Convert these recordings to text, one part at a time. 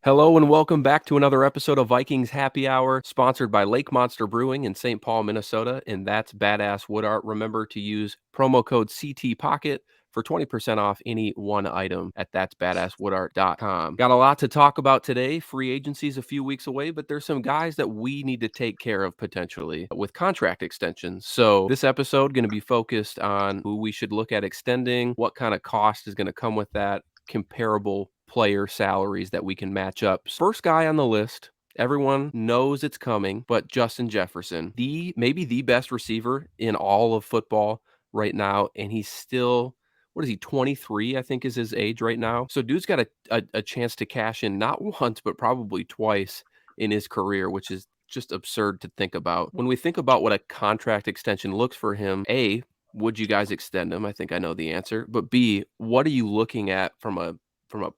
Hello and welcome back to another episode of Vikings Happy Hour, sponsored by Lake Monster Brewing in St. Paul, Minnesota, and that's Badass Wood Art. Remember to use promo code CT Pocket for 20% off any one item at that'sbadasswoodart.com. Got a lot to talk about today. Free agency's a few weeks away, but there's some guys that we need to take care of potentially with contract extensions. So this episode going to be focused on who we should look at extending, what kind of cost is going to come with that, comparable player salaries that we can match up. First guy on the list, everyone knows it's coming, but Justin Jefferson, maybe the best receiver in all of football right now, and he's still, what is he, 23, I think is his age right now. So dude's got a chance to cash in not once, but probably twice in his career, which is just absurd to think about. When we think about what a contract extension looks for him, A, would you guys extend him? I think I know the answer. But B, what are you looking at from a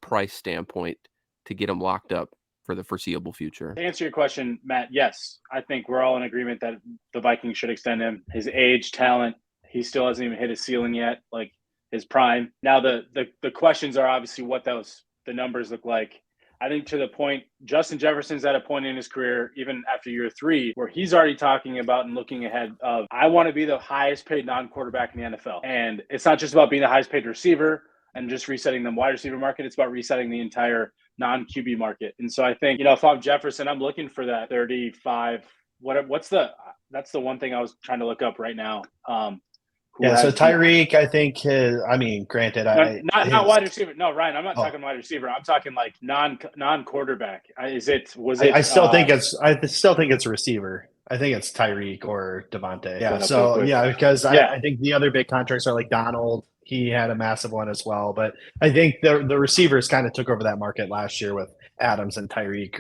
price standpoint to get him locked up for the foreseeable future? To answer your question, Matt, yes. I think we're all in agreement that the Vikings should extend him. His age, talent, he still hasn't even hit his ceiling yet, like his prime. Now the questions are obviously what the numbers look like. I think to the point, Justin Jefferson's at a point in his career, even after year 3, where he's already talking about and looking ahead of, I want to be the highest paid non-quarterback in the NFL. And it's not just about being the highest paid receiver and just resetting the wide receiver market. It's about resetting the entire non-QB market. And so I think, if I'm Jefferson, I'm looking for that 35. That's the one thing I was trying to look up right now. So Tyreek, I think granted, not wide receiver. No, Ryan, I'm not talking wide receiver. I'm talking like non-quarterback. I still think it's a receiver. I think it's Tyreek or Devontae. Because I think the other big contracts are like Donald. He had a massive one as well, but I think the receivers kind of took over that market last year with Adams and Tyreek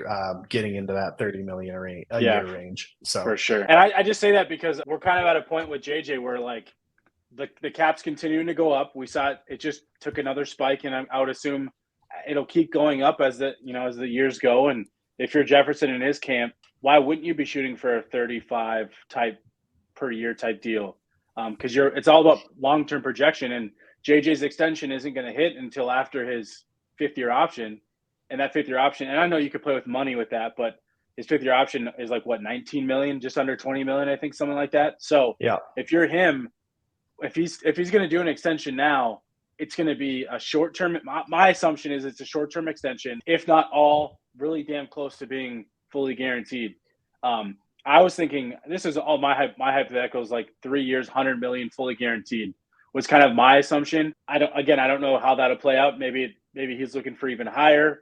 getting into that $30 million a year range. So for sure, and I just say that because we're kind of at a point with JJ where like the cap's continuing to go up. We saw it just took another spike, and I would assume it'll keep going up as the years go. And if you're Jefferson in his camp, why wouldn't you be shooting for a 35 type per year type deal? Because it's all about long-term projection, and JJ's extension isn't going to hit until after his fifth-year option, and that fifth-year option. And I know you could play with money with that, but his fifth-year option is like what, 19 million, just under 20 million, I think, something like that. So if you're him, if he's going to do an extension now, it's going to be a short-term. My assumption is it's a short-term extension, if not all, really damn close to being fully guaranteed. I was thinking, this is all my hypotheticals, like 3 years, 100 million fully guaranteed was kind of my assumption. I don't know how that'll play out. Maybe he's looking for even higher.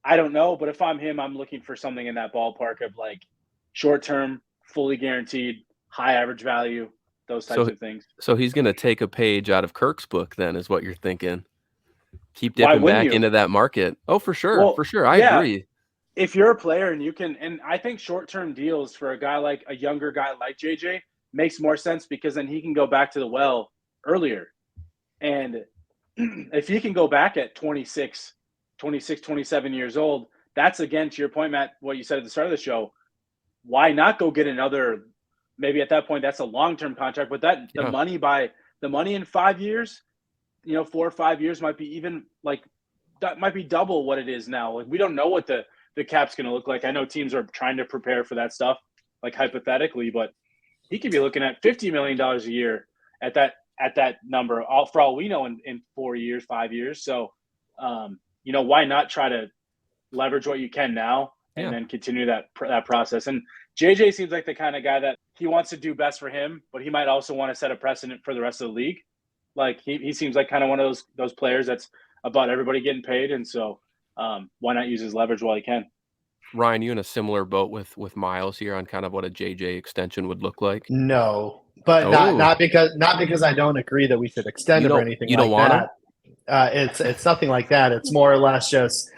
I don't know, but if I'm him, I'm looking for something in that ballpark of like short-term, fully guaranteed, high average value, those types of things. So he's going to take a page out of Kirk's book then, is what you're thinking. Keep dipping back into that market. Oh, for sure. Well, for sure. I agree. If you're a player and you can, and I think short-term deals for a younger guy like JJ makes more sense because then he can go back to the well earlier. And if he can go back at 26, 27 years old, that's, again, to your point, Matt, what you said at the start of the show, why not go get another, maybe at that point that's a long-term contract, but the money in 5 years, 4 or 5 years might be even like, that might be double what it is now. Like, we don't know what the cap's going to look like. I know teams are trying to prepare for that stuff, like hypothetically, but he could be looking at $50 million a year at that number, for all we know, in 4 years, 5 years. So, why not try to leverage what you can now and then continue that process? And JJ seems like the kind of guy that he wants to do best for him, but he might also want to set a precedent for the rest of the league. Like he seems like kind of one of those players that's about everybody getting paid. And so, why not use his leverage while he can? Ryan, you in a similar boat with Miles here on kind of what a JJ extension would look like? No, but not because I don't agree that we should extend him or anything like that. It's nothing like that. It's more or less just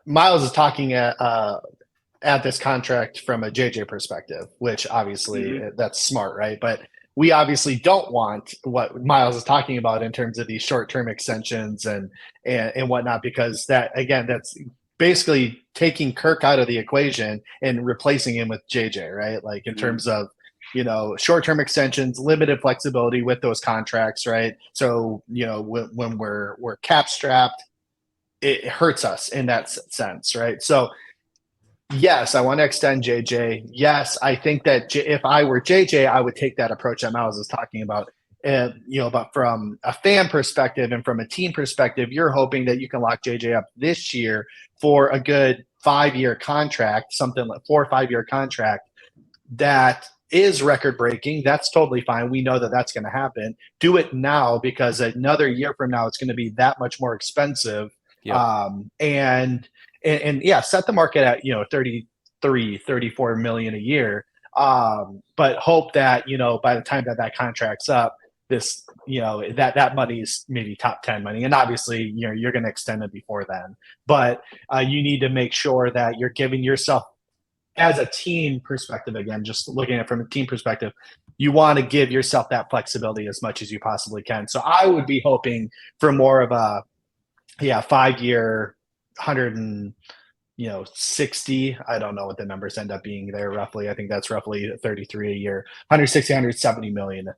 Miles is talking at this contract from a JJ perspective, which obviously that's smart, right? But we obviously don't want what Miles is talking about in terms of these short-term extensions and whatnot, because that's basically taking Kirk out of the equation and replacing him with JJ, right? Like in terms of, short-term extensions, limited flexibility with those contracts, right? So, when we're cap strapped, it hurts us in that sense, right? So yes, I want to extend JJ. Yes, I think that if I were JJ, I would take that approach that Miles is talking about. But from a fan perspective and from a team perspective, you're hoping that you can lock JJ up this year for a good 5-year contract, something like 4 or 5-year contract that is record breaking. That's totally fine. We know that that's going to happen. Do it now, because another year from now, it's going to be that much more expensive. Yep. And yeah, set the market at, 33, 34 million a year. But hope that, by the time that contract's up, this, that money is maybe top 10 money. And obviously, you're going to extend it before then, but you need to make sure that you're giving yourself, as a team perspective, again, just looking at it from a team perspective, you want to give yourself that flexibility as much as you possibly can. So I would be hoping for more of a 5-year, 160. I don't know what the numbers end up being there roughly. I think that's roughly 33 a year, 160, 170 million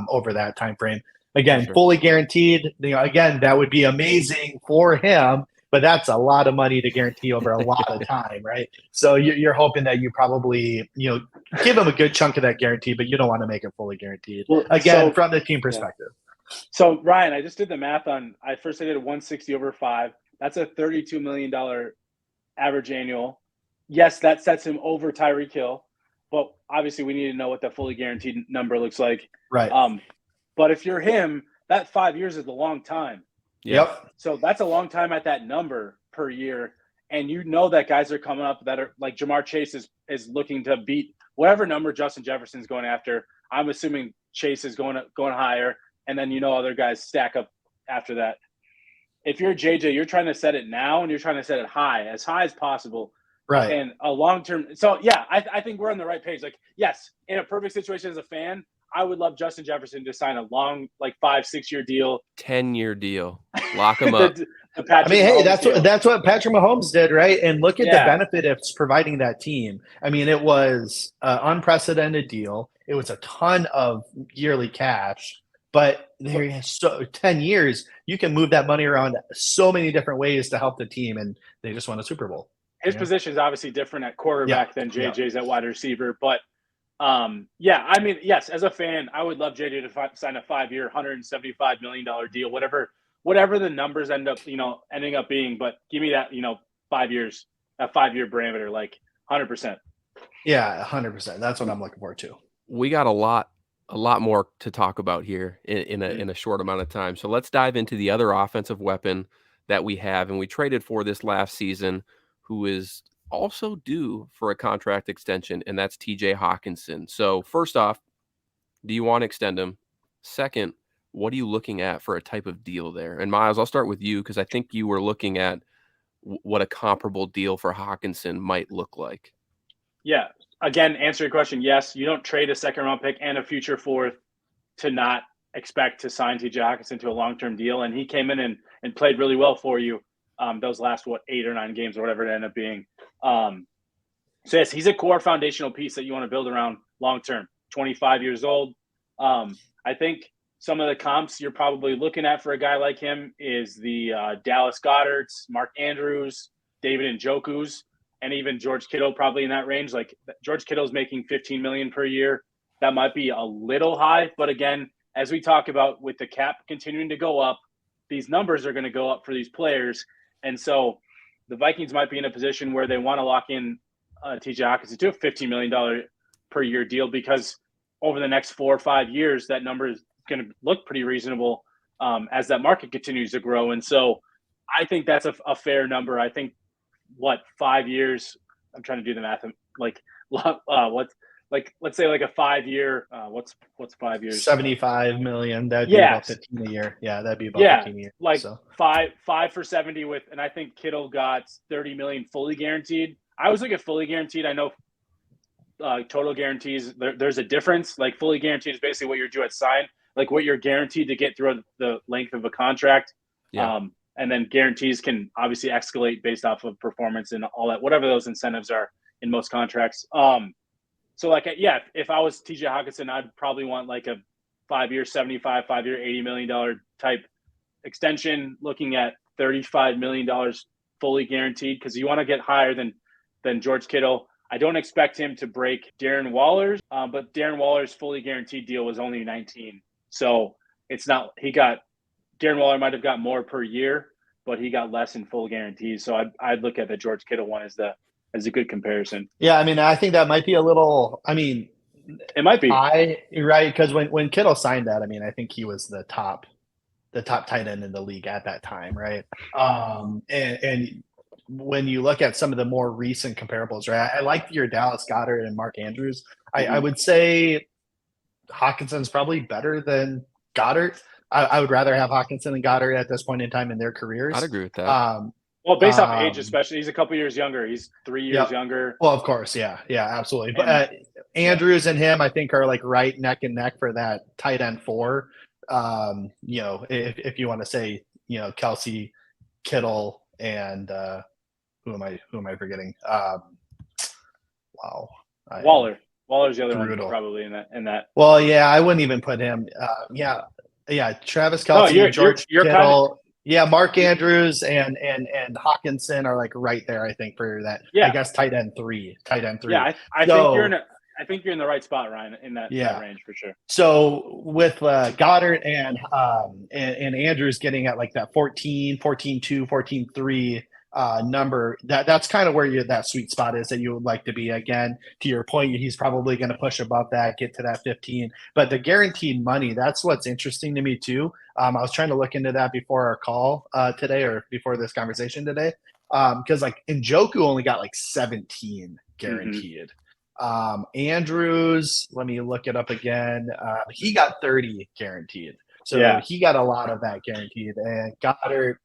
over that time frame. Again, sure. Fully guaranteed. Again, that would be amazing for him, but that's a lot of money to guarantee over a lot of time, right? So you're hoping that you probably, give him a good chunk of that guarantee, but you don't want to make it fully guaranteed. Well, again, from the team perspective. Yeah. So Ryan, I just did the math on. I did a 160 over 5. That's a $32 million average annual. Yes, that sets him over Tyreek Hill, but obviously we need to know what the fully guaranteed number looks like. Right. But if you're him, that 5 years is a long time. Yep. So that's a long time at that number per year. And that guys are coming up that are like Jamar Chase is looking to beat whatever number Justin Jefferson's going after. I'm assuming Chase is going higher, and then other guys stack up after that. If you're JJ, you're trying to set it now, and you're trying to set it as high as possible. Right. And a long-term – so, yeah, I think we're on the right page. Like, yes, in a perfect situation as a fan, I would love Justin Jefferson to sign a long, 5-6 year deal. 10-year deal. Lock him up. That's what Patrick Mahomes did, right? And look at the benefit of providing that team. I mean, it was an unprecedented deal. It was a ton of yearly cash. But 10 years, you can move that money around so many different ways to help the team, and they just won a Super Bowl. His position is obviously different at quarterback than JJ's at wide receiver. But, yes, as a fan, I would love JJ to sign a 5-year, $175 million deal, whatever the numbers ending up being. But give me that, 5 years, a 5-year parameter, 100%. Yeah, 100%. That's what I'm looking forward to. We got a lot more to talk about here in a short amount of time. So let's dive into the other offensive weapon that we have and we traded for this last season, who is also due for a contract extension, and that's TJ Hockenson. So first off, do you want to extend him? Second, what are you looking at for a type of deal there? And Miles, I'll start with you because I think you were looking at what a comparable deal for Hockenson might look like. Yeah. Again, answer your question. Yes, you don't trade a second-round pick and a future fourth to not expect to sign TJ Hockenson to a long-term deal. And he came in and played really well for you those last, 8 or 9 games or whatever it ended up being. So, yes, he's a core foundational piece that you want to build around long-term. 25 years old. I think some of the comps you're probably looking at for a guy like him is the Dallas Goederts, Mark Andrews, David Njoku's, and even George Kittle probably in that range. Like George Kittle's making $15 million per year. That might be a little high, but again, as we talk about with the cap continuing to go up, these numbers are going to go up for these players. And so the Vikings might be in a position where they want to lock in TJ Hockenson to a $15 million per year deal, because over the next 4 or 5 years, that number is going to look pretty reasonable as that market continues to grow. And so I think that's a fair number. I think 5 years, I'm trying to do the math, let's say a 5-year, what's 5 years? 75 million. That'd be about 15 a year. Yeah, that'd be about 15 a year. Five for 70 with, and I think Kittle got 30 million fully guaranteed. I was looking at fully guaranteed. I know total guarantees, there's a difference. Like fully guaranteed is basically what you're due at sign, like what you're guaranteed to get through the length of a contract. Yeah. And then guarantees can obviously escalate based off of performance and all that, whatever those incentives are in most contracts. So if I was TJ Hockenson, I'd probably want a 5-year, 75, 5-year, $80 million type extension, looking at $35 million fully guaranteed, because you want to get higher than George Kittle. I don't expect him to break Darren Waller's, but Darren Waller's fully guaranteed deal was only 19. So it's not, Darren Waller might have got more per year, but he got less in full guarantees. So I'd look at the George Kittle one as a good comparison. Yeah, I mean, I think that might be a little, I mean, it might be right? Because when Kittle signed that, I mean, I think he was the top tight end in the league at that time, right? And when you look at some of the more recent comparables, right? I like your Dallas Goedert and Mark Andrews. I would say Hawkinson's probably better than Goedert. I would rather have Hockenson and Goedert at this point in time in their careers. I'd agree with that. Well, based off age, especially, he's a couple years younger. He's 3 years younger. Well, of course, yeah, absolutely. But Andrews and him, I think, are like right neck and neck for that tight end 4. If you want to say, Kelsey, Kittle, and who am I forgetting? Waller. Waller's the other one probably in that. Well, yeah, I wouldn't even put him. Travis Kelce, George Kittle. Mark Andrews and Hawkinson are like right there, I think, for that. Yeah. I guess tight end 3. Yeah, I think you're in the right spot, Ryan, in that range for sure. So with Goedert and Andrews getting at like that 14, 14.2, 14.3 number, that's kind of where that sweet spot is that you would like to be. Again, to your point, he's probably going to push above that, get to that 15. But the guaranteed money, that's what's interesting to me too. I was trying to look into that before our call today, or before this conversation today, because like Njoku only got like 17 guaranteed. Andrews, let me look it up again. He got 30 guaranteed. So he got a lot of that guaranteed. And Goedert,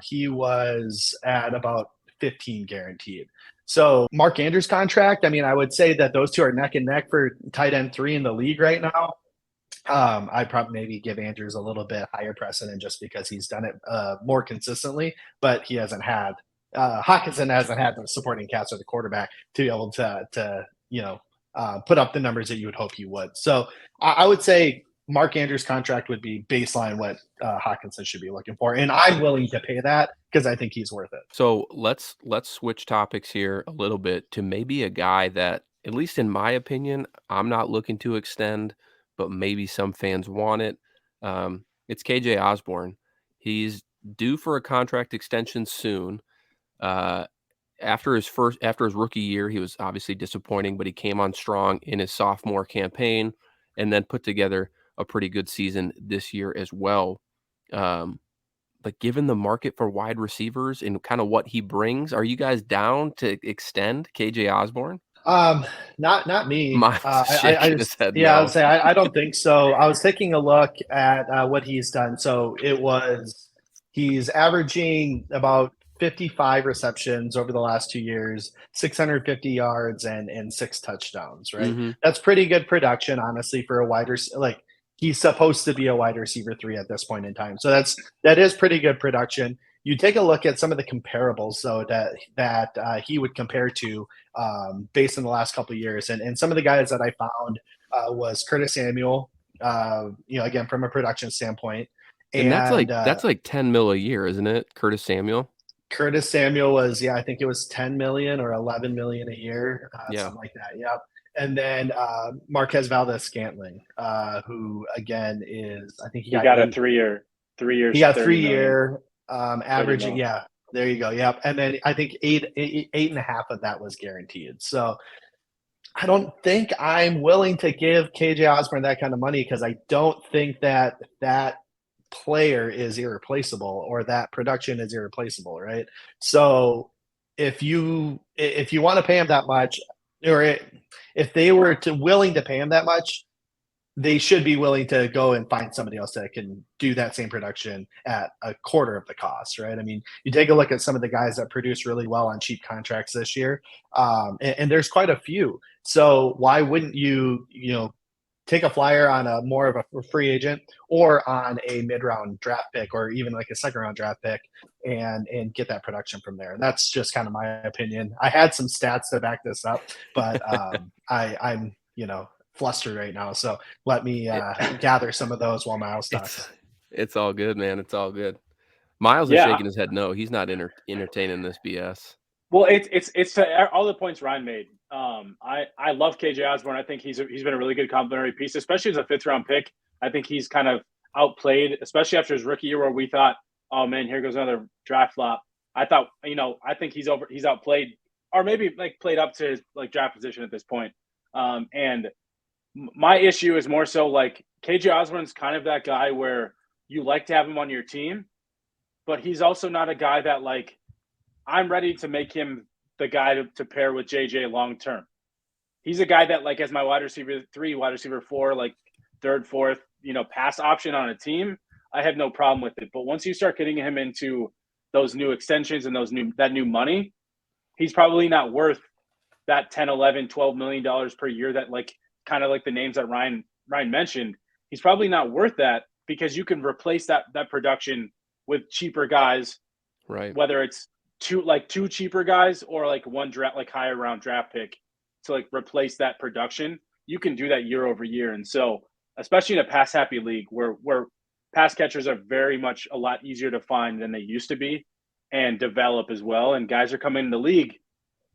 he was at about 15 guaranteed. So Mark Andrews' contract, I mean, I would say that those two are neck and neck for tight end 3 in the league right now. I'd probably maybe give Andrews a little bit higher precedent just because he's done it more consistently, but he hasn't had Hawkinson hasn't had the supporting cast or the quarterback to be able to put up the numbers that you would hope he would. So I would say Mark Andrews' contract would be baseline what Hawkinson should be looking for, and I'm willing to pay that because I think he's worth it. So let's switch topics here a little bit to maybe a guy that, at least in my opinion, I'm not looking to extend, but maybe some fans want it. It's KJ Osborne. He's due for a contract extension soon. After his rookie year, he was obviously disappointing, but he came on strong in his sophomore campaign and then put together a pretty good season this year as well. But given the market for wide receivers and kind of what he brings, are you guys down to extend KJ Osborne? Not me. I would say I don't think so. I was taking a look at what he's done. So he's averaging about 55 receptions over the last 2 years, 650 yards and 6 touchdowns, right? Mm-hmm. That's pretty good production, honestly, for a wide receiver. Like, he's supposed to be a wide receiver 3 at this point in time. So that is pretty good production. You take a look at some of the comparables, though, that he would compare to based on the last couple of years. And some of the guys that I found was Curtis Samuel, again, from a production standpoint. And that's like 10 mil a year, isn't it? Curtis Samuel? Curtis Samuel was, I think it was 10 million or 11 million a year, something like that. Yep. And then Marquez Valdez-Scantling, who again is, I think he got a 3 year. He got 3 year averaging. Yeah, there you go. Yep. And then I think eight and a half of that was guaranteed. So I don't think I'm willing to give KJ Osborne that kind of money because I don't think that player is irreplaceable or that production is irreplaceable, right? So if you want to pay him that much, or if they were willing to pay him that much, they should be willing to go and find somebody else that can do that same production at a quarter of the cost, right? I mean, you take a look at some of the guys that produce really well on cheap contracts this year, and there's quite a few. So why wouldn't you take a flyer on a more of a free agent or on a mid-round draft pick or even like a second-round draft pick and get that production from there? And that's just kind of my opinion. I had some stats to back this up, but I'm flustered right now. So let me gather some of those while Miles talks. It's all good, man. It's all good. Miles is shaking his head. No, he's not entertaining this BS. Well, it's to all the points Ryan made. I love KJ Osborne. I think he's been a really good complementary piece, especially as a 5th-round pick. I think he's kind of outplayed, especially after his rookie year, where we thought, oh man, here goes another draft flop. I think he's outplayed, or maybe like played up to his like draft position at this point. And my issue is more so like KJ Osborne's kind of that guy where you like to have him on your team, but he's also not a guy that like I'm ready to make him the guy to pair with JJ long term. He's a guy that like as my wide receiver 3, wide receiver 4, like 3rd, 4th, pass option on a team, I have no problem with it. But once you start getting him into those new extensions and that new money, he's probably not worth that 10, 11, 12 million dollars per year that like kind of like the names that Ryan mentioned. He's probably not worth that because you can replace that production with cheaper guys, right? Whether it's two cheaper guys or like one draft, like higher round draft pick to like replace that production. You can do that year over year. And so, especially in a pass happy league where pass catchers are very much a lot easier to find than they used to be and develop as well. And guys are coming in the league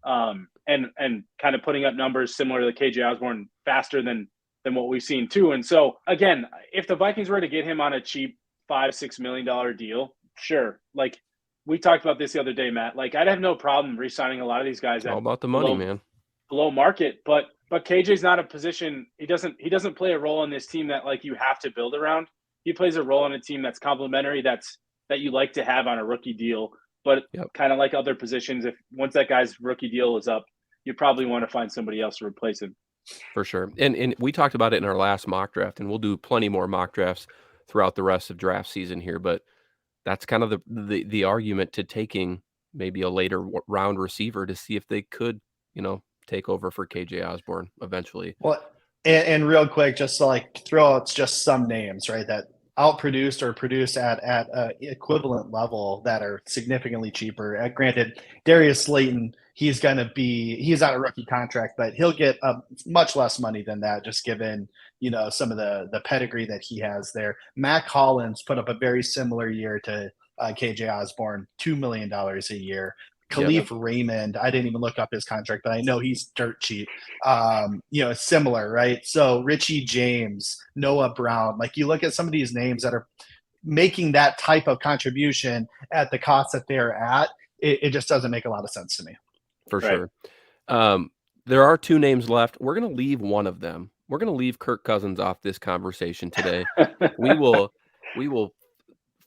and kind of putting up numbers similar to the KJ Osborne faster than what we've seen too. And so again, if the Vikings were to get him on a cheap $5-6 million deal, sure. Like we talked about this the other day, Matt, like I'd have no problem re-signing a lot of these guys. All about the money, man. Below market, but KJ's not a position. He doesn't play a role in this team that like you have to build around. He plays a role on a team that's complementary, that you like to have on a rookie deal. But kind of like other positions, if once that guy's rookie deal is up, you probably want to find somebody else to replace him. For sure. And we talked about it in our last mock draft, and we'll do plenty more mock drafts throughout the rest of draft season here. But that's kind of the argument to taking maybe a later round receiver to see if they could, take over for KJ Osborne eventually. Well, and real quick, just to like throw out just some names, right, that outproduced or produced at equivalent level that are significantly cheaper. Granted, Darius Slayton, he's on a rookie contract, but he'll get much less money than that, just given some of the pedigree that he has there. Mac Hollins put up a very similar year to KJ Osborne, $2 million a year. Khalif Raymond, I didn't even look up his contract, but I know he's dirt cheap. Similar, right? So Richie James, Noah Brown, like you look at some of these names that are making that type of contribution at the cost that they're at, it just doesn't make a lot of sense to me. For sure. There are 2 names left. We're going to leave one of them. We're going to leave Kirk Cousins off this conversation today. We will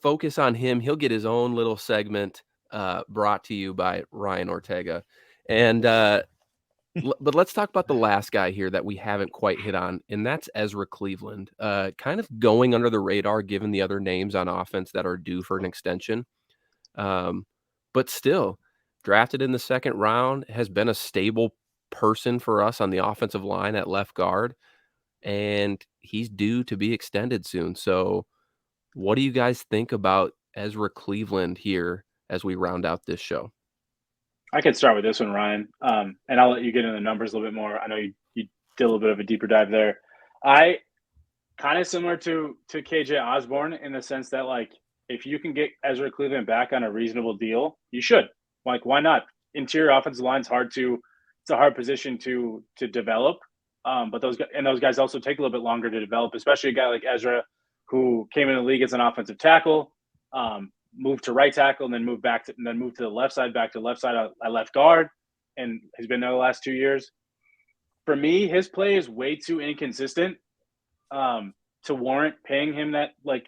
focus on him. He'll get his own little segment brought to you by Ryan Ortega. And but let's talk about the last guy here that we haven't quite hit on, and that's Ezra Cleveland. Kind of going under the radar given the other names on offense that are due for an extension. But still, drafted in the 2nd round, has been a stable person for us on the offensive line at left guard, and he's due to be extended soon. So what do you guys think about Ezra Cleveland here as we round out this show? I can start with this one, Ryan, and I'll let you get into the numbers a little bit more. I know you did a little bit of a deeper dive there. I kind of similar to KJ Osborne in the sense that, like, if you can get Ezra Cleveland back on a reasonable deal, you should. Like, why not? Interior offensive line's it's a hard position to develop. But those guys also take a little bit longer to develop, especially a guy like Ezra, who came in the league as an offensive tackle, moved to right tackle, and then moved to the left side, back to left side at left guard, and has been there the last 2 years. For me, his play is way too inconsistent to warrant paying him that like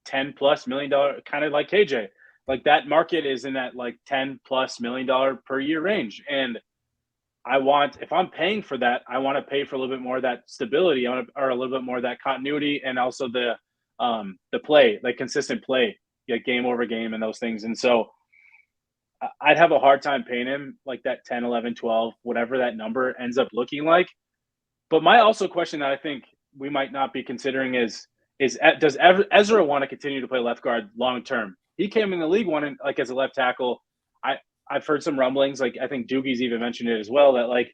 $10+ million, kind of like KJ. Like that market is in that like $10+ million per year range, and if I'm paying for that, I want to pay for a little bit more of that stability, or a little bit more of that continuity, and also the play, like consistent play, like game over game and those things. And so I'd have a hard time paying him like that 10, 11, 12, whatever that number ends up looking like. But my also question that I think we might not be considering is does Ezra want to continue to play left guard long term? He came in the league wanting like as a left tackle. I've heard some rumblings, like I think Doogie's even mentioned it as well, that like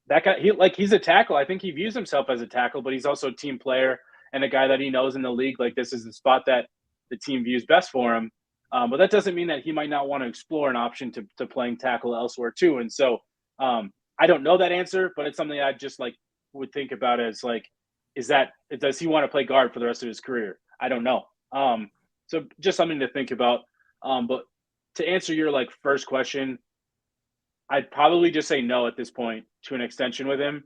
that guy, he's a tackle. I think he views himself as a tackle, but he's also a team player and a guy that he knows in the league. Like this is the spot that the team views best for him. But that doesn't mean that he might not want to explore an option to playing tackle elsewhere too. And so I don't know that answer, but it's something I just like would think about as like, does he want to play guard for the rest of his career? I don't know. So just something to think about. But to answer your like first question, I'd probably just say no at this point to an extension with him.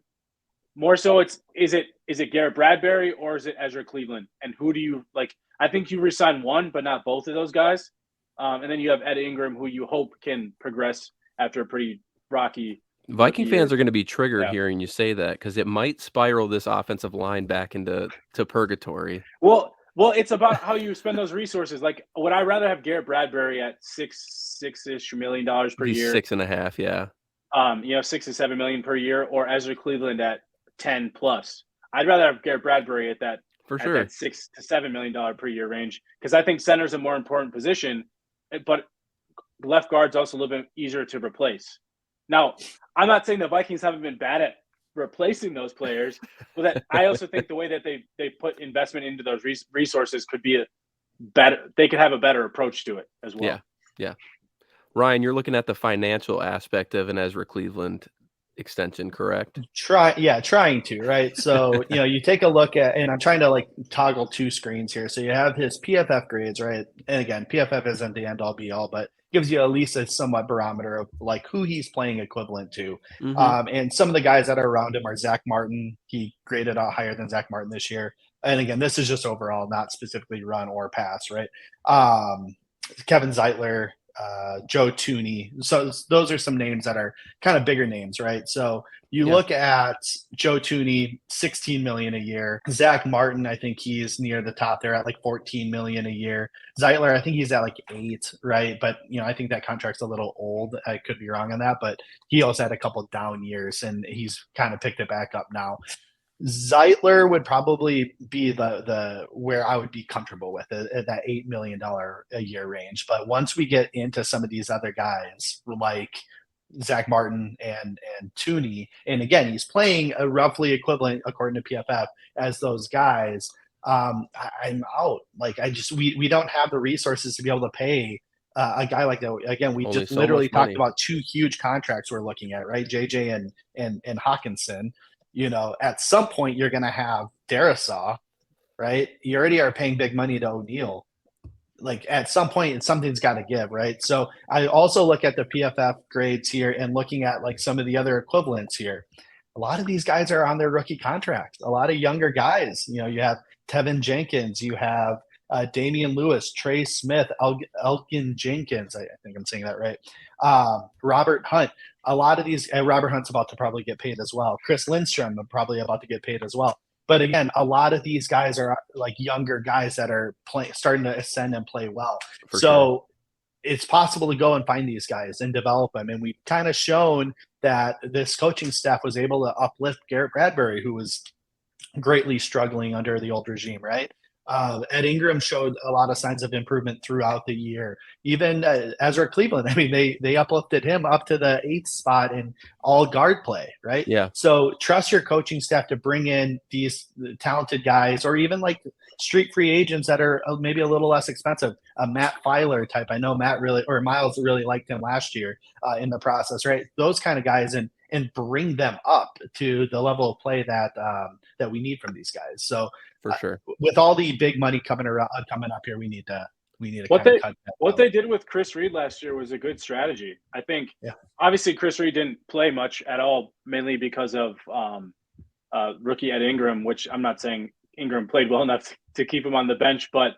More so, is it Garrett Bradbury or is it Ezra Cleveland? And who do you like? I think you resign one, but not both of those guys. And then you have Ed Ingram, who you hope can progress after a pretty rocky. Viking fans are going to be triggered hearing you say that because it might spiral this offensive line back into purgatory. Well, it's about how you spend those resources. Like, would I rather have Garrett Bradbury at $6-ish million per year? 6.5, yeah. $6 to $7 million per year, or Ezra Cleveland at 10 plus. I'd rather have Garrett Bradbury at that for sure that $6 to $7 million per year range because I think center's a more important position, but left guard's also a little bit easier to replace. Now, I'm not saying the Vikings haven't been bad at replacing those players, but that I also think the way that they put investment into those resources could be better. They could have a better approach to it as well. Yeah. Ryan, you're looking at the financial aspect of an Ezra Cleveland extension, correct? Trying to, right? So, you take a look at, and I'm trying to like toggle two screens here. So you have his PFF grades, right? And again, PFF isn't the end all be all, but gives you at least a somewhat barometer of like who he's playing equivalent to. Mm-hmm. And some of the guys that are around him are Zach Martin. He graded out higher than Zach Martin this year. And again, this is just overall, not specifically run or pass, right? Kevin Zeitler, Joe Tooney. So those are some names that are kind of bigger names, right? So you look at Joe Tooney, $16 million a year. Zach Martin, I think he's near the top there at like $14 million a year. Zeitler, I think he's at like $8 million, right? But I think that contract's a little old. I could be wrong on that, but he also had a couple down years and he's kind of picked it back up now. Zeitler would probably be the where I would be comfortable with it, at that $8 million a year range. But once we get into some of these other guys like Zach Martin and Tooney, and again, he's playing a roughly equivalent, according to PFF, as those guys. I'm out. Like we don't have the resources to be able to pay a guy like that. Again, we just literally talked about two huge contracts we're looking at, right? JJ and Hockenson. At some point you're going to have Darisaw, right? You already are paying big money to O'Neal. Like at some point, something's got to give, right? So I also look at the PFF grades here and looking at like some of the other equivalents here. A lot of these guys are on their rookie contracts. A lot of younger guys. You have Tevin Jenkins, you have Damian Lewis, Trey Smith, Elgin Jenkins. I think I'm saying that right. Robert Hunt. A lot of these, Robert Hunt's about to probably get paid as well. Chris Lindstrom probably about to get paid as well. But again, a lot of these guys are like younger guys that are starting to ascend and play well. So it's possible to go and find these guys and develop them. And we've kind of shown that this coaching staff was able to uplift Garrett Bradbury, who was greatly struggling under the old regime, right? Ed Ingram showed a lot of signs of improvement throughout the year. Even Ezra Cleveland, I mean, they uplifted him up to the 8th spot in all guard play, right? Yeah. So trust your coaching staff to bring in these talented guys, or even like street free agents that are maybe a little less expensive. A Matt Filer type. I know Miles really liked him last year in the process, right? Those kind of guys and bring them up to the level of play that we need from these guys. So for sure, with all the big money coming up here, we need to what they did with Chris Reed last year was a good strategy. I think obviously Chris Reed didn't play much at all, mainly because of rookie Ed Ingram, which I'm not saying Ingram played well enough to keep him on the bench, but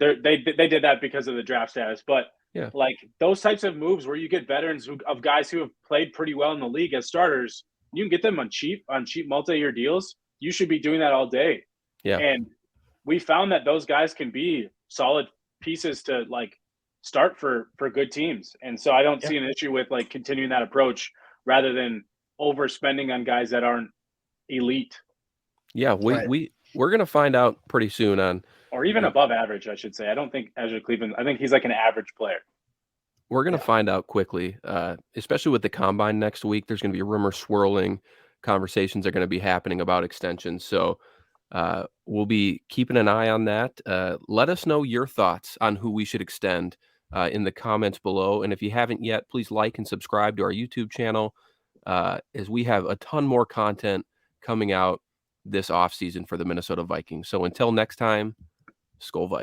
they did that because of the draft status. But like those types of moves where you get veterans of guys who have played pretty well in the league as starters, you can get them on cheap multi-year deals. You should be doing that all day. Yeah. And we found that those guys can be solid pieces to like start for good teams. And so I don't see an issue with like continuing that approach rather than overspending on guys that aren't elite. Yeah, we're going to find out pretty soon on, or even above average, I should say. I don't think Ezra Cleveland, I think he's like an average player. We're going to find out quickly, especially with the combine next week. There's going to be rumors swirling, conversations are going to be happening about extensions. So we'll be keeping an eye on that. Let us know your thoughts on who we should extend in the comments below. And if you haven't yet, please like and subscribe to our YouTube channel, as we have a ton more content coming out this offseason for the Minnesota Vikings. So until next time, Skol Vikings.